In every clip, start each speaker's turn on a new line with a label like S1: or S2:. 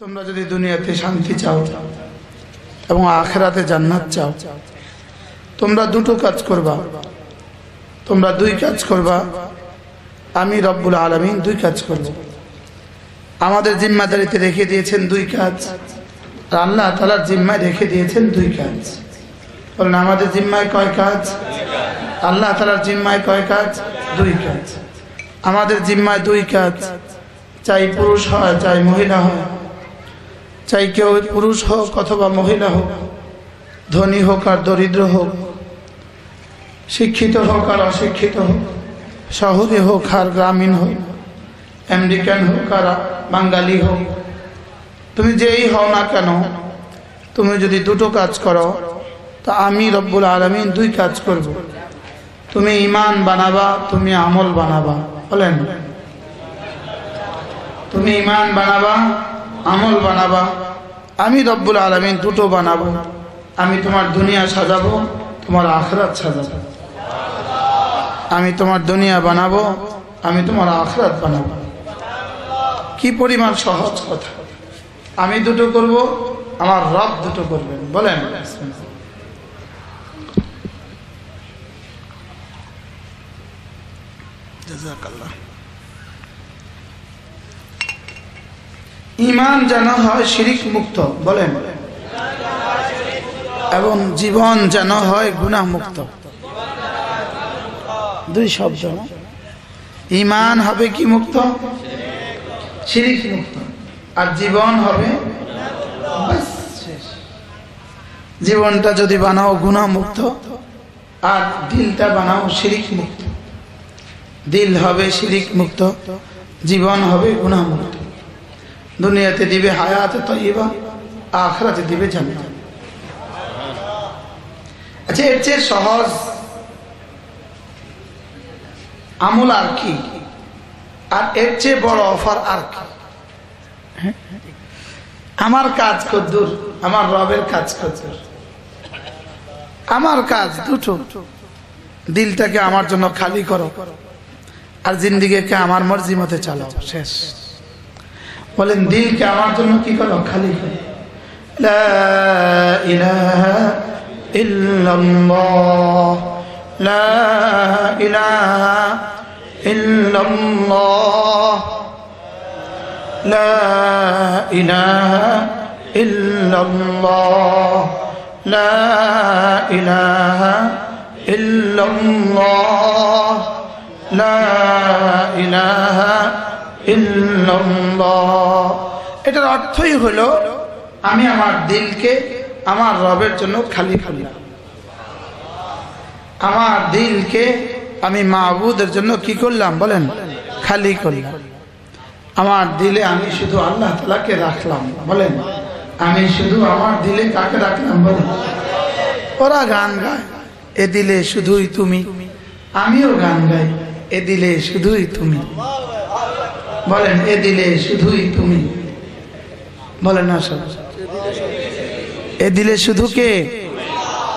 S1: তোমরা যদি দুনিয়াতে শান্তি চাও এবং আখিরাতে জান্নাত চাও, তোমরা দুটো কাজ করবা, তোমরা দুই কাজ করবা। আমি রব্বুল আলামিন দুই কাজ করব। আমাদের জিম্মাদারিতে রেখে দিয়েছেন দুই কাজ, আর আল্লাহ তাআলার জিম্মায় রেখে দিয়েছেন দুই কাজ। বলেন আমাদের জিম্মায় কয় কাজ? আল্লাহ তাআলার জিম্মায় কয় কাজ? দুই কাজ। আমাদের জিম্মায় দুই কাজ, চাই পুরুষ হয় চাই মহিলা হয়, চাই কেউ পুরুষ হোক অথবা মহিলা হোক, ধনী হোক আর দরিদ্র হোক, শিক্ষিত হোক আর অশিক্ষিত হোক, শহরে হোক আর গ্রামীণ হোক, আমেরিকান হোক আর বাঙালি হোক, তুমি যেই হও না কেন, তুমি যদি দুটো কাজ করো তা আমি রব্বুল আলামিন দুই কাজ করব। তুমি ঈমান বানাবা, তুমি আমল বানাবা। বলেন তুমি ঈমান বানাবা, আমল বানাবা। আমি রব্বুল আলামিন দুটো বানাবো। আমি তোমার দুনিয়া সাজাবো, তোমার আখিরাত সাজাবো। আমি তোমার দুনিয়া বানাবো, আমি তোমার আখিরাত বানাবো। কি পরিমাণ সহজ কথা! আমি দুটো করব, আমার রব দুটো করবেন। বলেন জাযাকাল্লাহ। ঈমান যেন হয় শিরিক মুক্ত, বলেন, এবং জীবন যেন হয় গুনাহ মুক্ত। দুই শব্দ। ঈমান হবে কি মুক্ত? শিরিক মুক্ত। আর জীবন হবে, জীবনটা যদি বানাও গুনাহ মুক্ত আর দিলটা বানাও শিরিক মুক্ত। দিল হবে শিরিক মুক্ত, জীবন হবে গুনাহ মুক্ত। দুনিয়াতে দিবে হায়াত তাইয়্যিবা, আখিরাতে দিবে জান্নাত। আচ্ছা, এর চেয়ে সহজ আমল আর কি? আর এর চেয়ে বড় অফার আর কি? আমার কাজ কদ্দুর, আমার রবের কাজ কদ্দুর। আমার কাজ দুটো, দিলটাকে আমার জন্য খালি করো আর জিন্দিগিকে আমার মর্জি মতে চালাও, শেষ। বলেন দিলকে আমার জন্য কি করো? খালি করো। লা ইলাহা ইল্লাল্লাহ, লা ইলাহা ইল্লাল্লাহ, লা ইলাহা ইল্লাল্লাহ, লা ইলাহা ইল্লাল্লাহ, লা ইলাহা ইল্লাল্লাহ। এটার অর্থই হলো আমি আমার দিলকে আমার রবের জন্য খালি খালি, আমার দিলকে আমি মাবুদের জন্য কি করলাম? বলেন খালি করলাম। আমার দিলে আমি শুধু আল্লাহ তাআলাকে রাখলাম। বলেন আমি শুধু আমার দিলে কাকে রাখলাম? বলেন ওরা গান গায়, এ দিলে শুধুই তুমি। আমিও গান গাই, এ দিলে শুধুই তুমি। বলেন এ দিলে শুধুই তুমি। বলেন না সব, এ দিলে শুধু কে?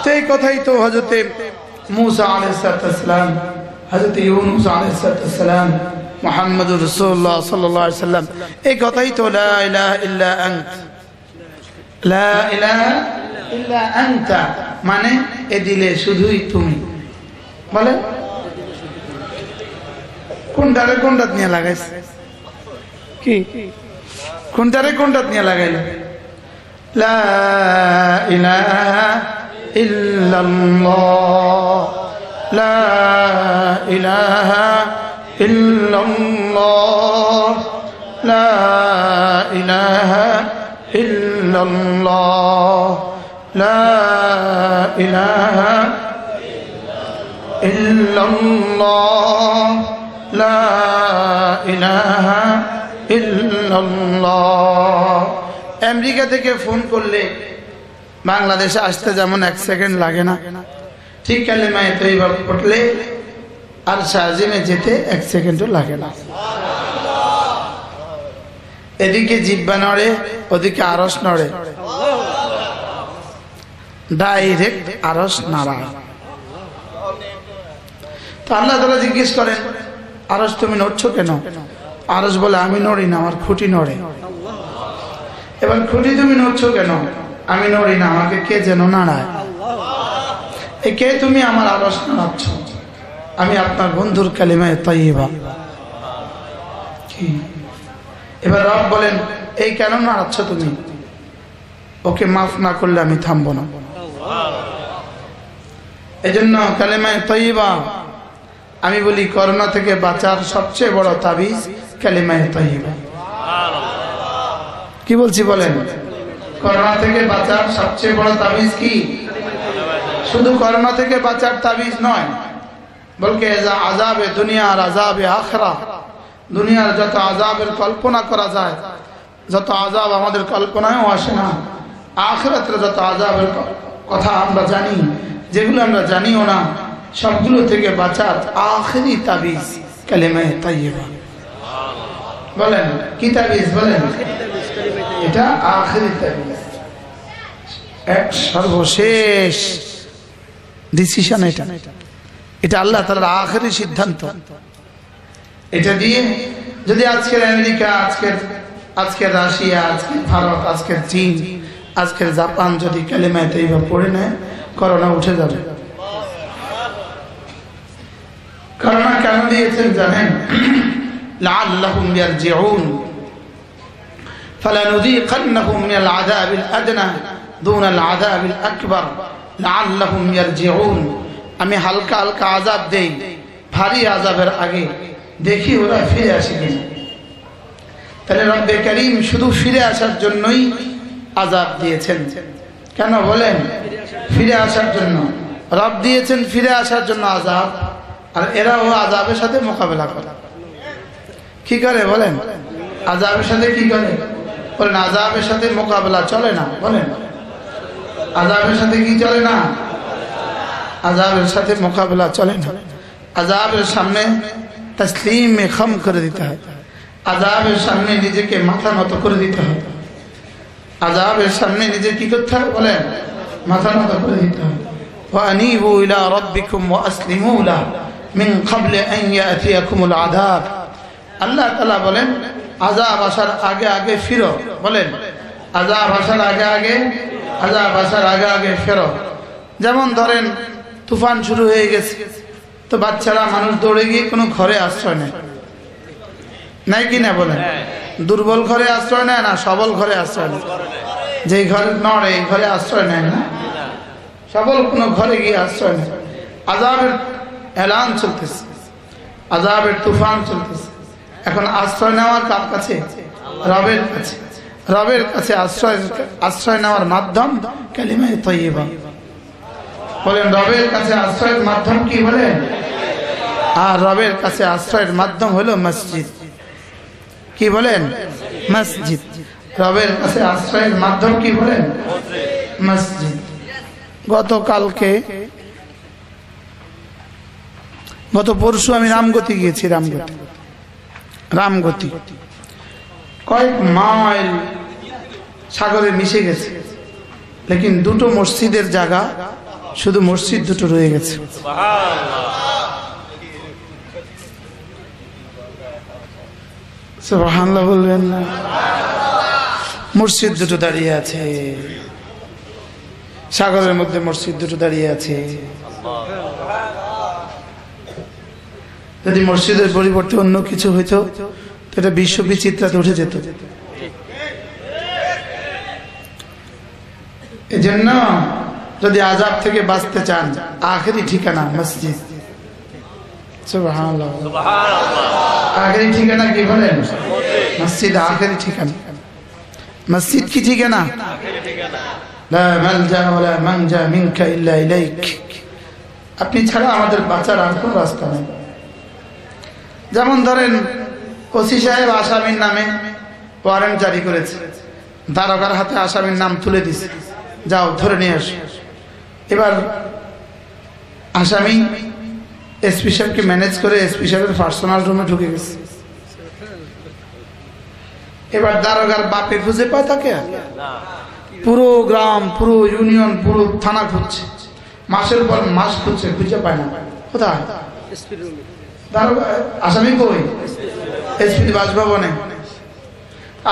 S1: তো এই কথাই তো হযরতে মূসা আলাইহিস সালাম, হযরতে ইউনূস আলাইহিস সালাম, মুহাম্মদুর রাসূলুল্লাহ সাল্লাল্লাহু আলাইহি সাল্লাম, এই কথাই তো লা ইলাহা ইল্লা আনত, লা ইলাহা ইল্লা আনতা, মানে এ দিলে শুধুই তুমি। বলেন কোনটারে কোনটাত নিয়ে লাগাইছে? কি কোনটারে কোনটাত নিয়ে লাগাইল? লা ইলাহা ইল্লাল্লাহ, লা ইলাহা ইল্লাল্লাহ, লা ইলাহা ইল্লাল্লাহ, লা ইলাহা ইল্লাল্লাহ, লা ইলাহা ইল্লাল্লাহ। আমেরিকা থেকে ফোন করলে বাংলাদেশে আসতে যেমন 1 সেকেন্ড লাগে না, ঠিক কালেমা তাইয়্যিবা পড়লে আর শাহজিমে যেতে 1 সেকেন্ডও লাগে না। এদিকে জিহ্বা নড়ে, ওদিকে আরশ নড়ে, ডাইরেক্ট আরশ নাড়া। তো আল্লাহ তাআলা জিজ্ঞেস করেন, আরশ তুমি নড়ছো কেন? আরশ বলে আমি নড়ি না, আমার খুঁটি নড়ে। এবার খুঁটি তুমি নড়ছো কেন? আমি নড়ি না, আমাকে কে যেন নাড়ায়। এই কে তুমি আমার আওয়াজ নাড়াচ্ছ? আমি আপনার বন্ধুর কালিমায়ে তাইয়্যিবা। কি এবার রব বলেন এই কেন নাড়াচ্ছ তুমি? ওকে মাফ না করলে আমি থামবো না। এজন্য কালিমায়ে তাইয়্যিবা, আমি বলি করোনা থেকে বাঁচার সবচেয়ে বড় তাবিজ কালিমায়ে তাইয়্যিবা। কি বলছি বলেন? করোনা থেকে বাঁচার সবচেয়ে বড় তাবিজ কি? শুধু করোনা থেকে বাঁচার তাবিজ নয়, বলকে আযাবে দুনিয়া আর আযাবে আখিরা, দুনিয়ার যত আযাবের কল্পনা করা যায়, যত আযাব আমাদের কল্পনায়ও আসে না, আখিরাতের যত আযাবের কথা আমরা জানি, যেগুলো আমরা জানিও না, সবগুলো থেকে বাঁচার আখেরি তাবিজ কালিমায়ে তাইয়্যিবা। বলেন কি তাবিজ? বলেন এটা আখেরি তাবিজ, এক সর্বশেষ ডিসিশন। এটা আল্লাহ তাআলার আখেরি সিদ্ধান্ত। এটা দিয়ে যদি আজকের আমেরিকা, আজকের রাশিয়া, আজকের ভারত, আজকের চীন, আজকের জাপান যদি কালিমায়ে তাইয়্যিবা পড়ে নেয়, করোনা উঠে যাবে। করোনা কেন দিয়েছেন জানেন? লাআল্লাহুম ইয়ারজিউন ফালানুযীকান্নাহুম মিনাল আযাবিল আদনা দুনাল আযাবিল আকবার লাআল্লাহুম ইয়ারজিউন। আমি হালকা হালকা আযাব দেই, ভারী আযাবের আগে দেখি ওরা ফিরে আসে কিনা। তাহলে রব্বে কারীম শুধু ফিরে আসার জন্যই আযাব দিয়েছেন। কেন বলেন? ফিরে আসার জন্য রব দিয়েছেন, ফিরে আসার জন্য আযাব। আর এরাও আযাবের সাথে মোকাবেলা করে। কি করে বলেন? আযাবের সাথে কি করে বলেন? আযাবের সাথে মোকাবেলা চলে না। বলেন আযাবের সাথে কি চলে না? আযাবের সাথে মোকাবেলা চলে না। আযাবের সামনে তসলিমে খম করে দিতে হয়, আযাবের সামনে নিজেকে মাথা নত করে দিতে হয়, আযাবের সামনে নিজে কি করতে হয়? বলেন মাথা নত করে দিতে হয়। ওয়ানিবু ইলা রাব্বিকুম ওয়াসলিমু লাহু মিন ক্বাবলি আন ইয়াতিয়াকুমুল আযাব। আল্লাহ তাআলা বলেন আযাব আসার আগে আগে ফিরো। বলেন আযাব আসার আগে আগে, আযাব আসার আগে আগে ফিরো। যেমন ধরেন তুফান শুরু হয়ে গেছে, তো বাচ্চারা মানুষ দৌড়ে গিয়ে কোনো ঘরে আশ্রয় নেয়, নাই কি না? বলেন দুর্বল ঘরে আশ্রয় নেয় না, সবল ঘরে আশ্রয় নেয়। যে ঘরে নড়ে এই ঘরে আশ্রয় নেয় না, সবল কোনো ঘরে গিয়ে আশ্রয় নেয়। আযাবের এলান চলতেছে, আযাবের তুফান চলতেছে। এখন আশ্রয় নেওয়ার কার কাছে? রবের কাছে। রবের কাছে আশ্রয় নেওয়ার মাধ্যম কালিমায়ে তাইয়্যিবা। বলেন রবের কাছে আশ্রয়ের মাধ্যম কি? বলেন আর রবের কাছে আশ্রয়ের মাধ্যম হলো মসজিদ। কি বলেন? মসজিদ। রবের কাছে আশ্রয়ের মাধ্যম কি? বলেন মসজিদ। গত পরশু আমি রামগতি গিয়েছি। রামগতি কয়েক মাইল সাগরে মিশে গেছে, লেকিন দুটো মসজিদের জায়গা, শুধু মসজিদ দুটো রয়ে গেছে। সুবহানাল্লাহ বলবেন না? মসজিদ দুটো দাঁড়িয়ে আছে, সাগরের মধ্যে মসজিদ দুটো দাঁড়িয়ে আছে। যদি মসজিদের পরিবর্তে অন্য কিছু হইতো তো এটা বিশ্ব বিচিত্রাতে উঠে যেত। এজন্য যদি আযাব থেকে বাঁচতে চান, আখেরি ঠিকানা মসজিদ। সুবহানাল্লাহ। আখেরি ঠিকানা কি? বলেন মসজিদ। আখেরি ঠিকানা মসজিদ। কি ঠিকানা? লা মালজা ওয়ালা মানজা মিনকা ইল্লা ইলাইক। আপনি ছাড়া আমাদের বাঁচার আর কোনো রাস্তা নেই। যেমন ধরেন ওসি সাহেব আসামির নামে ওয়ারেন্ট জারি করেছে, দারোগার হাতে আসামির নাম তুলে দিছে, যাও ধরে নিয়ে আসো। এবার আসামি এসপি সাহেবকে ম্যানেজ করে এসপি সাহেবের পার্সোনাল রুমে ঢুকে গেছে। এবার দারোগার বাপে খুঁজে পায় তাকে? পুরো গ্রাম, পুরো ইউনিয়ন, পুরো থানা খুঁজছে, মাসের পর মাস খুঁজছে, খুঁজে পায় না। কোথায়? আসামি কই? এসপির বাসভবনে।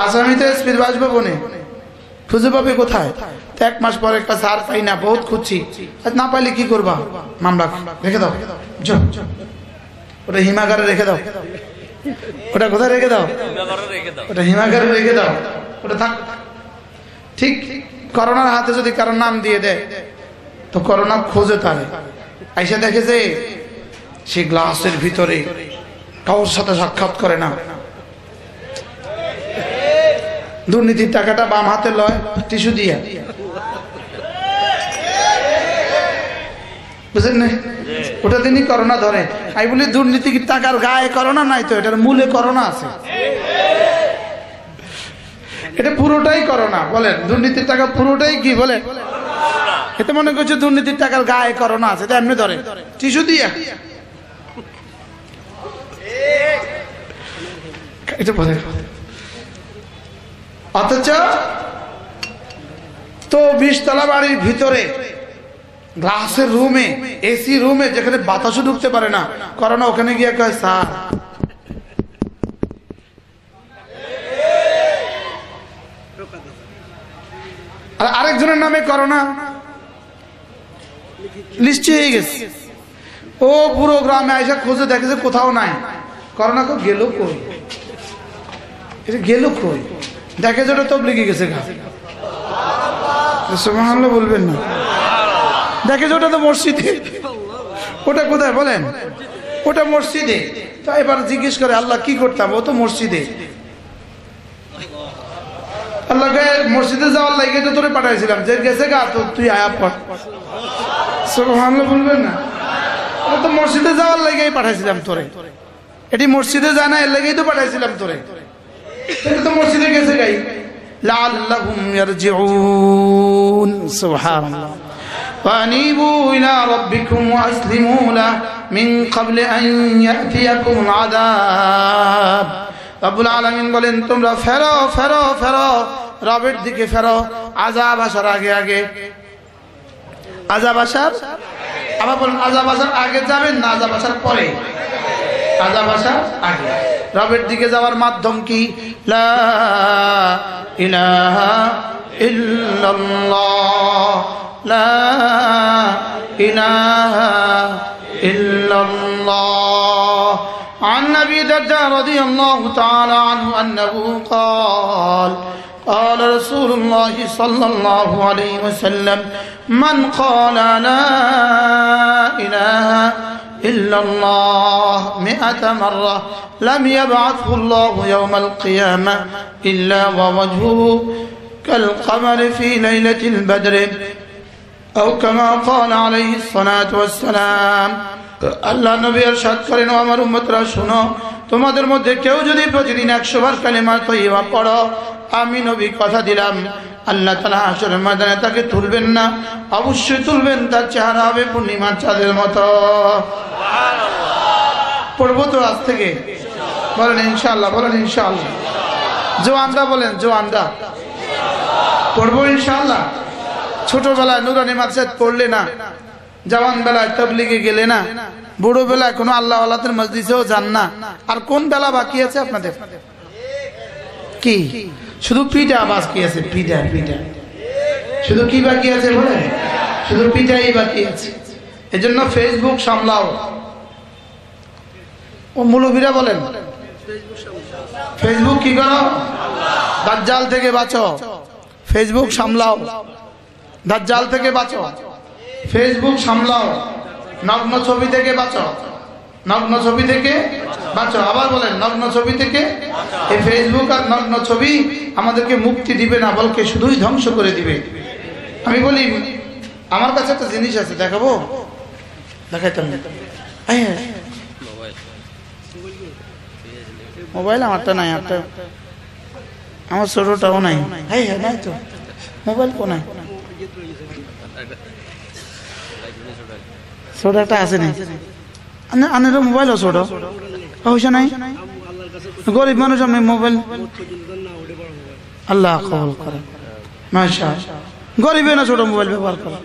S1: আসামি তো এসপির বাসভবনে, খুঁজে পাবে কোথায়? তো 1 মাস পরে কাছে আর পাই না, বহুত খুঁজছি, না পাইলে কি করবা? মামলা রেখে দাও, ওটা হিমাগারে রেখে দাও। ওটা কোথায় রেখে দাও? ওটা হিমাগারে রেখে দাও, ওটা থাক। ঠিক করোনার হাতে যদি কারোর নাম দিয়ে দেয় তো করোনা খোঁজে তারে, আইসা দেখে যে সে গ্লাসের ভিতরে কারোর সাথে সাক্ষাৎ করে না, দুর্নীতির টাকাটা বাম হাতে লয় টিস্যু দিয়া, বুঝলেন না? ওটা দিনই করোনা ধরে। আমি বলি দুর্নীতির টাকার গায়ে করোনা নাই তো, এটার মূলে করোনা আছে। এটা পুরোটাই করোনা। বলেন দুর্নীতির টাকা পুরোটাই কি বলে? এতে মনে করছে দুর্নীতির টাকার গায়ে করোনা আছে, এটা এমনি ধরে টিস্যু দিয়া। এটা বলে অথচ তো 20 তলা বাড়ির ভিতরে গ্লাসের রুমে, এসি রুমে, যেখানে বাতাসও ঢুকতে পারে না, করোনা ওখানে গিয়ে কয় স্যার আর আরেকজনের নামে করোনা লিস্ট হয়ে গেছে। ও পুরো গ্রামে আইসা খোঁজে দেখে যে কোথাও নাই, করোনা কো গেল কই, এটা গেল কই, দেখে যে ওটা তবলিগে গেছে গা, সুবহানাল্লাহ বলবেন না, দেখে যে ওটা তো মসজিদে। ওটা কোথায় বলেন? ওটা মসজিদে। তা এবার জিজ্ঞেস করে আল্লাহ কি করতাম, ও তো মসজিদে। আল্লাহকে মসজিদে যাওয়ার লাগে তো তোরে পাঠাইছিলাম, যে গেছে গা তো তুই আয়া পড়, সুবহানাল্লাহ বলবেন না। ও তো মসজিদে যাওয়ার লাগেই পাঠাইছিলাম তোরে, এটি মসজিদে যায় না, এর লাগেই তো পাঠাইছিলাম তোরে, এটা তো মসজিদে গেছে গাই। লাআল্লাহুম ইয়ারজিউন, সুবহানাল্লাহ। وأنيبوا إلى ربكم وأسلموا له من قبل أن يأتيكم العذاب। রব্বুল আলামিন বলেন তোমরা ফেরো ফেরো ফেরো, রবের দিকে ফেরো, আযাব আসার আগে আগে। আযাব আসার, আবার বলেন আযাব আসার আগে যাবেন না আযাব আসার পরে? আযাব আসার আগে। রবের দিকে যাওয়ার মাধ্যম কি? লা ইলাহা ইল্লাল্লাহ, লা ইলাহা ইল্লাল্লাহ। عن أبي الدرداء رضي الله تعالى عنه أنه قال قال رسول الله صلى الله عليه وسلم من قال لا إله إلا الله 100 مرة لم يبعثه الله يوم القيامة إلا ووجهه كالقمر في ليلة البدر أو كما قال عليه الصلاة والسلام। আল্লাহ নবী ইরশাদ করেন, ও আমার উম্মতরা শুনো, তোমাদের মধ্যে কেউ যদি প্রতিদিন 100 বার কালিমা তয়্যিবা পড়ো, আমি নবী কথা দিলাম আল্লাহ তাআলা হাশরের ময়দানে তাকে তুলবেন না, অবশ্যই তুলবেন, তার চেহারা হবে পূর্ণিমার চাঁদের মতো। সুবহানাল্লাহ। পড়বো তো আজ থেকে, বলেন ইনশাআল্লাহ, বলেন ইনশাআল্লাহ। জওয়ানরা বলেন, জওয়ানরা পড়বো ইনশাআল্লাহ। ছোটবেলায় নুরানি মাদ্রাসায় পড়লে না, জওয়ান বেলায় তাবলীগে গেলে না, বুড়ো বেলায় কোনো আল্লাহ ওয়ালাদের মজলিসেও যান না, আর কোন বেলা বাকি আছে আপনাদের? কি শুধু পিঠা বাকি আছে? পিঠা পিঠা শুধু কি বাকি আছে বলে? শুধু পিঠাই বাকি আছে। এজন্য ফেসবুক সামলাও। ও মুলবিরা বলেন ফেসবুক কি করো? দাজ্জাল থেকে বাঁচো, ফেসবুক সামলাও। দাজ্জাল থেকে বাঁচো, ফেসবুক সামলাও। নগ্ন ছবি থেকে বাঁচো, নগ্ন ছবি থেকে বাঁচো। আবার বলেন নগ্ন ছবি থেকে। এই ফেসবুক আর নগ্ন ছবি আমাদেরকে মুক্তি দিবে না, বলকে শুধুই ধ্বংস করে দিবে। আমি বলি আমার কাছে একটা জিনিস আছে, দেখাবো? দেখাইতাম মোবাইল আমারটা নাই, আমার ছোটটাও নাই। হ্যাঁ হ্যাঁ নাই তো, মোবাইল কো নাই, ছোট একটা আছে নাই। আনের মোবাইলও ছোট, পয়সা নাই, গরিব মানুষ। আমি মোবাইল আল্লাহ কবুল করে, মাশাআল্লাহ। গরিবে না ছোট মোবাইল ব্যবহার করে,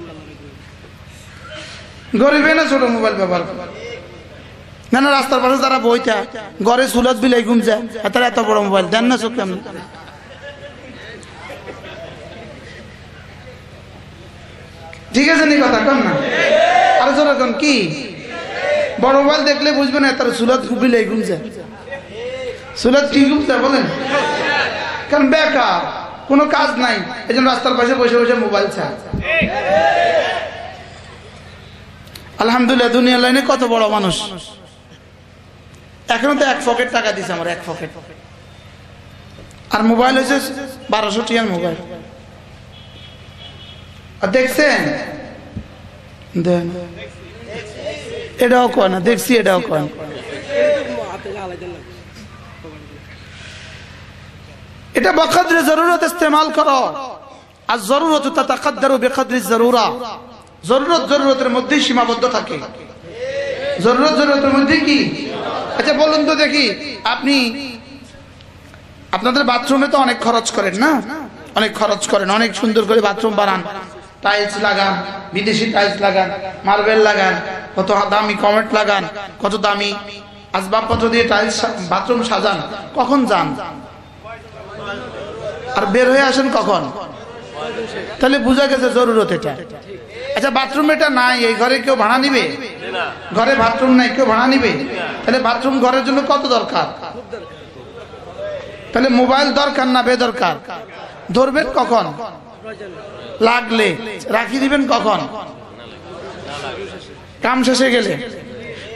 S1: গরিবে না ছোট মোবাইল ব্যবহার করে। না না, রাস্তার পাশে যারা বইটা ঘরে সুলত বিলাই ঘুম যায়, তারা এত বড় মোবাইল দেন না চোখে। ঠিক আছে নি কথা কন না আর যখন কি বড় মোবাইল দেখলে বুঝবে না তার সুলত ঘুমিলে ঘুমছে সুলত কি ঘুমছে বলেন কারণ বেকার কোনো কাজ নাই এই জন্য রাস্তার পাশে বসে বসে মোবাইল চায় আলহামদুলিল্লাহ দুনিয়ার লাইনে কত বড় মানুষ এখনো তো 1 পকেট টাকা দিছে আমার 1 পকেট আর মোবাইল হয়েছে 1200 টাকার মোবাইল আর দেখছেন দেন এটাও কয় না দেখছি এটাও কয় এটা বকদরে জরুরত ইস্তেমাল করো আর জরুরত তাতাকদ্দারু বিকদরি জরুরা জরুরত জরুরতের মধ্যেই সীমাবদ্ধ থাকে জরুরত জরুরতের মধ্যে কি আচ্ছা বলুন তো দেখি আপনি আপনাদের বাথরুমে তো অনেক খরচ করেন না অনেক খরচ করেন অনেক সুন্দর করে বাথরুম বানান টাইলস লাগান বিদেশি টাইলস লাগান মার্বেল লাগান কত দামি কমেন্ট লাগান কত দামি আসবাবপত্র দিয়ে টাইলস বাথরুম সাজান কখন যান আর বের হয়ে আসেন কখন তাহলে বোঝা গেছে জরুরত এটা আচ্ছা বাথরুম এটা নাই এই ঘরে কেউ ভাড়া নিবে ঘরে বাথরুম নাই কেউ ভাড়া নিবে তাহলে বাথরুম ঘরের জন্য কত দরকার তাহলে মোবাইল দরকার না বেদরকার ধরবেন কখন লাগলে রাখি দিবেন কখন কাম শেষে গেলে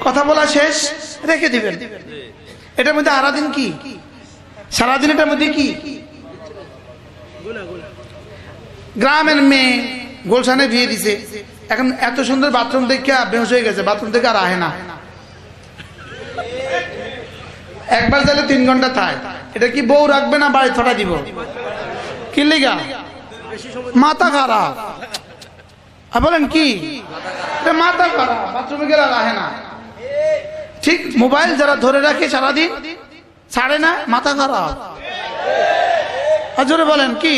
S1: কথা বলা শেষ রেখে দিবেন এটার মধ্যে সারাদিন কি সারাদিন এটার মধ্যে কি গ্রামের মেয়ে গোলশানে বিয়ে দিছে এখন এত সুন্দর বাথরুম দেখে বেহুশ হয়ে গেছে বাথরুম থেকে আর আহে না একবার গেলে 3 ঘন্টা থাক এটা কি বউ রাখবে না বাড়ি ছড়া দিব কি লিগা মাথা খারাপ বলেন কি মাথা খারাপ বাথরুমে গেলে আর আহে না ঠিক মোবাইল যারা ধরে রাখে সারাদিন ছাড়ে না মাথা খারাপ জোরে বলেন কি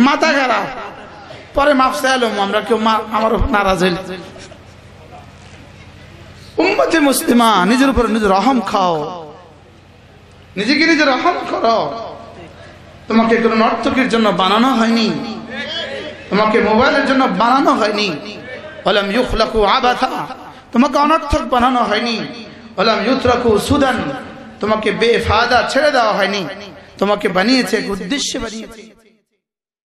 S1: মাথা খারাপ পরে মাফ চাইলাম আমরা কেউ আমার নারাজ হইলে উম্মতে মুসলিমা নিজের উপর নিজের রহম খাও নিজেকে নিজে রহম করো তোমাকে কোনো নর্তকীর জন্য বানানো হয়নি তোমাকে মোবাইলের জন্য বানানো হয়নি ওয়ালাম ইউখলাকু আবাথা তোমাকে অনর্থক বানানো হয়নি ওয়ালাম ইউতরাকু সুদান তোমাকে বেফায়দা ছেড়ে দেওয়া হয়নি তোমাকে বানিয়েছে এক উদ্দেশ্যে বানিয়েছে